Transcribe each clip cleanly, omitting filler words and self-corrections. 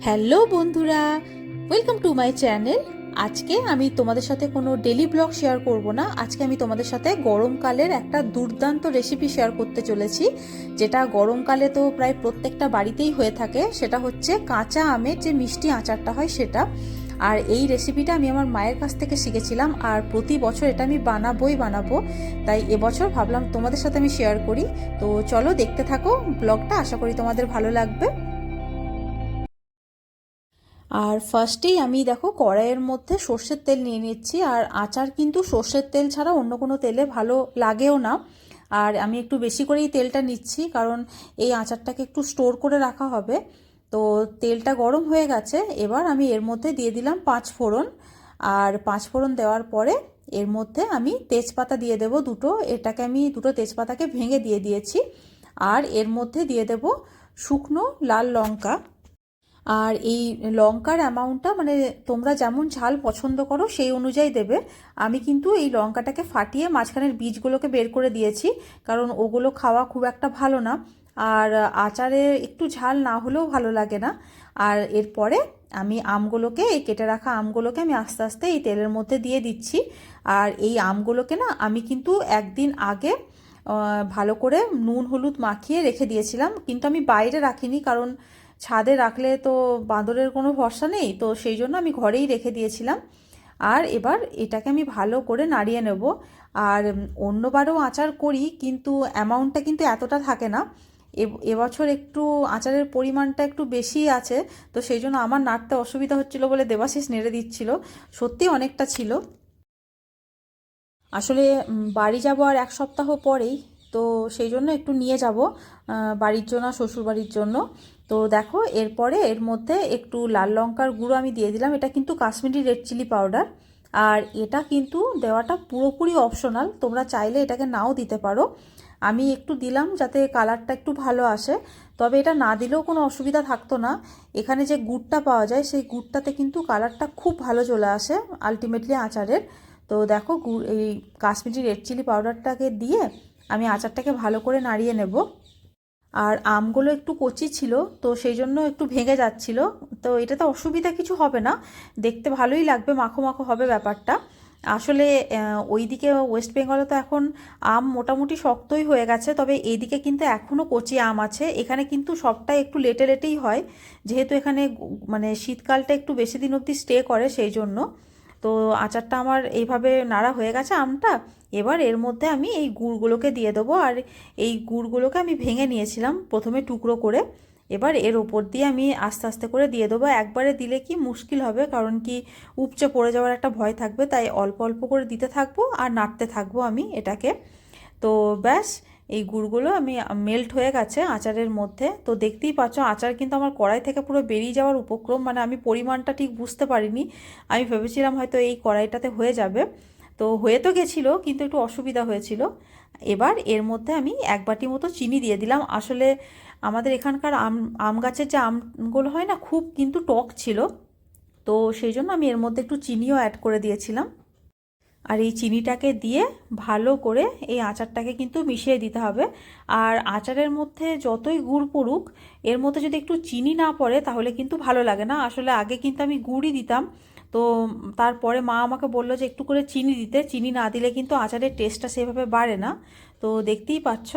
Hello বন্ধুরা, welcome to my channel. আজকে আমি তোমাদের সাথে কোনো ডেলি ব্লগ শেয়ার করব না। আজকে আমি তোমাদের সাথে গরমকালের একটা দুর্দান্ত রেসিপি শেয়ার করতে চলেছি, যেটা গরমকালে তো প্রায় প্রত্যেকটা বাড়িতেই হয়ে থাকে। সেটা হচ্ছে কাঁচা আমের যে মিষ্টি আচারটা হয় সেটা। আর এই রেসিপিটা আমি আমার মায়ের কাছ থেকে শিখেছিলাম, আর প্রতি বছর এটা আমি বানাবো। তাই এবছর ভাবলাম তোমাদের সাথে আমি শেয়ার করি। তো চলো দেখতে থাকো ব্লগটা, আশা করি তোমাদের ভালো লাগবে। আর ফার্স্টেই আমি দেখো কড়াইয়ের মধ্যে সর্ষের তেল নিয়ে নিচ্ছি। আর আচার কিন্তু সর্ষের তেল ছাড়া অন্য কোনো তেলে ভালো লাগেও না। আর আমি একটু বেশি করেই তেলটা নিচ্ছি, কারণ এই আচারটাকে একটু স্টোর করে রাখা হবে। তো তেলটা গরম হয়ে গেছে, এবার আমি এর মধ্যে দিয়ে দিলাম 5 ফোড়ন। আর 5 ফোড়ন দেওয়ার পরে এর মধ্যে আমি তেজপাতা দিয়ে দেব দুটো। এটাকে আমি দুটো তেজপাতাকে ভেঙে দিয়ে দিয়েছি। আর এর মধ্যে দিয়ে দেব শুকনো লাল লঙ্কা। আর এই লঙ্কার অ্যামাউন্টটা মানে তোমরা যেমন ঝাল পছন্দ করো সেই অনুযায়ী দেবে। আমি কিন্তু এই লঙ্কাটাকে ফাটিয়ে মাঝখানের বীজগুলোকে বের করে দিয়েছি, কারণ ওগুলো খাওয়া খুব একটা ভালো না। আর আচারে একটু ঝাল না হলেও ভালো লাগে না। আর এরপরে আমি আমগুলোকে, এই কেটে রাখা আমগুলোকে আমি আস্তে আস্তে এই তেলের মধ্যে দিয়ে দিচ্ছি। আর এই আমগুলোকে না আমি কিন্তু একদিন আগে ভালো করে নুন হলুদ মাখিয়ে রেখে দিয়েছিলাম, কিন্তু আমি বাইরে রাখিনি, কারণ ছাদে রাখলে তো বাঁদরের কোনো ভরসা নেই। তো সেই জন্য আমি ঘরেই রেখে দিয়েছিলাম। আর এবার এটাকে আমি ভালো করে নাড়িয়ে নেব। আর অন্যবারও আচার করি, কিন্তু অ্যামাউন্টটা কিন্তু এতটা থাকে না। এবছর একটু আচারের পরিমাণটা একটু বেশি আছে, তো সেই জন্য আমার নাড়তে অসুবিধা হচ্ছিল বলে দেবাশিস নেড়ে দিচ্ছিল। সত্যি অনেকটা ছিল। আসলে বাড়ি যাব আর এক সপ্তাহ পরেই, তো সেই জন্য একটু নিয়ে যাব বাড়ির জন্য, শ্বশুর বাড়ির জন্য। তো দেখো এরপরে এর মধ্যে একটু লাল লঙ্কার গুঁড়ো আমি দিয়ে দিলাম। এটা কিন্তু কাশ্মীরি রেড চিলি পাউডার। আর এটা কিন্তু দেওয়াটা পুরোপুরি অপশনাল, তোমরা চাইলে এটাকে নাও দিতে পারো। আমি একটু দিলাম যাতে কালারটা একটু ভালো আসে, তবে এটা না দিলেও কোনো অসুবিধা থাকতো না। এখানে যে গুড়টা পাওয়া যায় সেই গুড়টাতে কিন্তু কালারটা খুব ভালো চলে আসে আলটিমেটলি আচারের। তো দেখো এই কাশ্মীরি রেড চিলি পাউডারটাকে দিয়ে আমি আচারটাকে ভালো করে নাড়িয়ে নেব। আর আমগুলো একটু কচি ছিল, তো সেই জন্য একটু ভেঙে যাচ্ছিল। তো এটাতে অসুবিধা কিছু হবে না, দেখতে ভালোই লাগবে, মাখো মাখো হবে ব্যাপারটা। আসলে ওইদিকে ওয়েস্ট বেঙ্গলে তো এখন আম মোটামুটি শক্তই হয়ে গেছে, তবে এইদিকে কিন্তু এখনও কচি আম আছে। এখানে কিন্তু সবটাই একটু লেটে লেটেই হয়, যেহেতু এখানে মানে শীতকালটা একটু বেশি দিন অবধি স্টে করে, সেই জন্য। তো আচারটা আমার এইভাবে নাড়া হয়ে গেছে আমটা। এবার এর মধ্যে আমি এই গুড়গুলোকে দিয়ে দেবো। আর এই গুড়গুলোকে আমি ভেঙে নিয়েছিলাম প্রথমে টুকরো করে। এবার এর ওপর দিয়ে আমি আস্তে আস্তে করে দিয়ে দেবো। একবারে দিলে কি মুশকিল হবে, কারণ কি উপচে পড়ে যাওয়ার একটা ভয় থাকবে, তাই অল্প অল্প করে দিতে থাকবো আর নাড়তে থাকবো আমি এটাকে। তো ব্যাস, এই গুড়গুলো আমি মেল্ট হয়ে গেছে আচারের মধ্যে। তো দেখতেই পাচ্ছ আচার কিন্তু আমার কড়াই থেকে পুরো বেরিয়ে যাওয়ার উপক্রম, মানে আমি পরিমাণটা ঠিক বুঝতে পারিনি। আমি ভেবেছিলাম হয়তো এই কড়াইটাতে হয়ে যাবে, তো হয়ে তো গেছিলো, কিন্তু একটু অসুবিধা হয়েছিল। এবার এর মধ্যে আমি 1 বাটি মতো চিনি দিয়ে দিলাম। আসলে আমাদের এখানকার আম গাছের যে আমগুলো হয় না, খুব কিন্তু টক ছিল। তো সেই জন্য আমি এর মধ্যে একটু চিনিও অ্যাড করে দিয়েছিলাম। আর এই চিনিটাকে দিয়ে ভালো করে এই আচারটাকে কিন্তু মিশিয়ে দিতে হবে। আর আচারের মধ্যে যতই গুড় পড়ুক, এর মধ্যে যদি একটু চিনি না পড়ে তাহলে কিন্তু ভালো লাগে না। আসলে আগে কিন্তু আমি গুড়ই দিতাম, তো তারপরে মা আমাকে বললো যে একটু করে চিনি দিতে, চিনি না দিলে কিন্তু আচারের টেস্টটা সেভাবে বাড়ে না। তো দেখতেই পাচ্ছ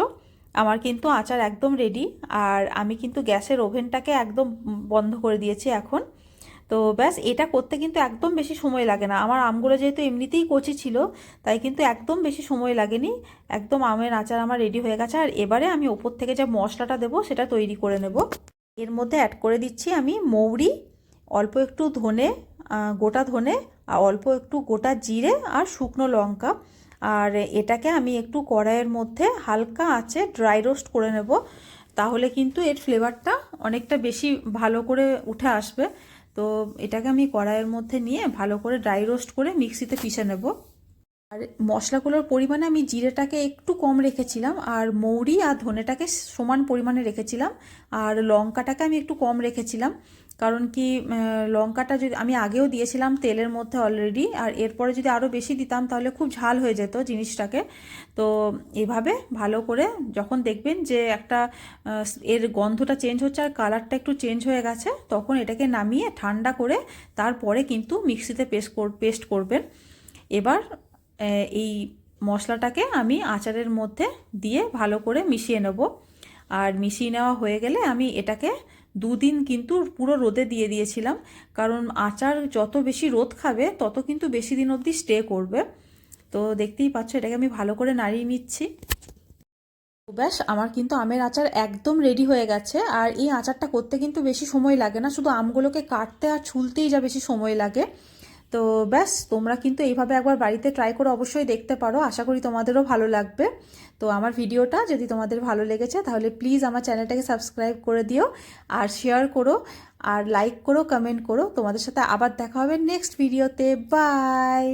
আমার কিন্তু আচার একদম রেডি। আর আমি কিন্তু গ্যাসের ওভেনটাকে একদম বন্ধ করে দিয়েছি এখন। তো ব্যাস, এটা করতে কিন্তু একদম বেশি সময় লাগে না। আমার আমগুলো যেহেতু এমনিতেই কচি ছিল, তাই কিন্তু একদম বেশি সময় লাগেনি। একদম আমের আচার আমার রেডি হয়ে গেছে। আর এবারে আমি ওপর থেকে যে মশলাটা দেবো সেটা তৈরি করে নেব। এর মধ্যে অ্যাড করে দিচ্ছি আমি মৌরি, অল্প একটু ধনে, গোটা ধনে, আর অল্প একটু গোটা জিরে আর শুকনো লঙ্কা। আর এটাকে আমি একটু কড়াইয়ের মধ্যে হালকা আঁচে ড্রাই রোস্ট করে নেব, তাহলে কিন্তু এর ফ্লেভারটা অনেকটা বেশি ভালো করে উঠে আসবে। তো এটাকে আমি কড়াইয়ের মধ্যে নিয়ে ভালো করে ড্রাই রোস্ট করে মিক্সিতে পিষে নেব। আর মশলাগুলোর পরিমাণে আমি জিরেটাকে একটু কম রেখেছিলাম, আর মৌরি আর ধনেটাকে সমান পরিমাণে রেখেছিলাম, আর লঙ্কাটাকে আমি একটু কম রেখেছিলাম। কারণ কি লঙ্কাটা যদি আমি আগেও দিয়েছিলাম তেলের মধ্যে অলরেডি, আর এরপরে যদি আরও বেশি দিতাম তাহলে খুব ঝাল হয়ে যেত জিনিসটাকে। তো এভাবে ভালো করে যখন দেখবেন যে একটা এর গন্ধটা চেঞ্জ হচ্ছে আর কালারটা একটু চেঞ্জ হয়ে গেছে, তখন এটাকে নামিয়ে ঠান্ডা করে তারপরে কিন্তু মিক্সিতে পেস্ট করবেন। এবার এই মশলাটাকে আমি আচারের মধ্যে দিয়ে ভালো করে মিশিয়ে নেব। আর মিশিয়ে নেওয়া হয়ে গেলে আমি এটাকে 2 দিন কিন্তু পুরো রোদে দিয়ে দিয়েছিলাম, কারণ আচার যত বেশি রোদ খাবে তত কিন্তু বেশি দিন অবধি স্টে করবে। তো দেখতেই পাচ্ছ এটাকে আমি ভালো করে নাড়িয়ে নিচ্ছি। ব্যাস আমার কিন্তু আমের আচার একদম রেডি হয়ে গেছে। আর এই আচারটা করতে কিন্তু বেশি সময় লাগে না, শুধু আমগুলোকে কাটতে আর ছুলতেই যা বেশি সময় লাগে। তো ব্যাস তোমরা কিন্তু এইভাবে একবার বাড়িতে ট্রাই করে অবশ্যই দেখতে পারো, আশা করি তোমাদেরও ভালো লাগবে। তো আমার ভিডিওটা যদি তোমাদের ভালো লেগেছে তাহলে প্লিজ আমার চ্যানেলটাকে সাবস্ক্রাইব করে দিও, আর শেয়ার করো, আর লাইক করো, কমেন্ট করো। তোমাদের সাথে আবার দেখা হবে নেক্সট ভিডিওতে। বাই।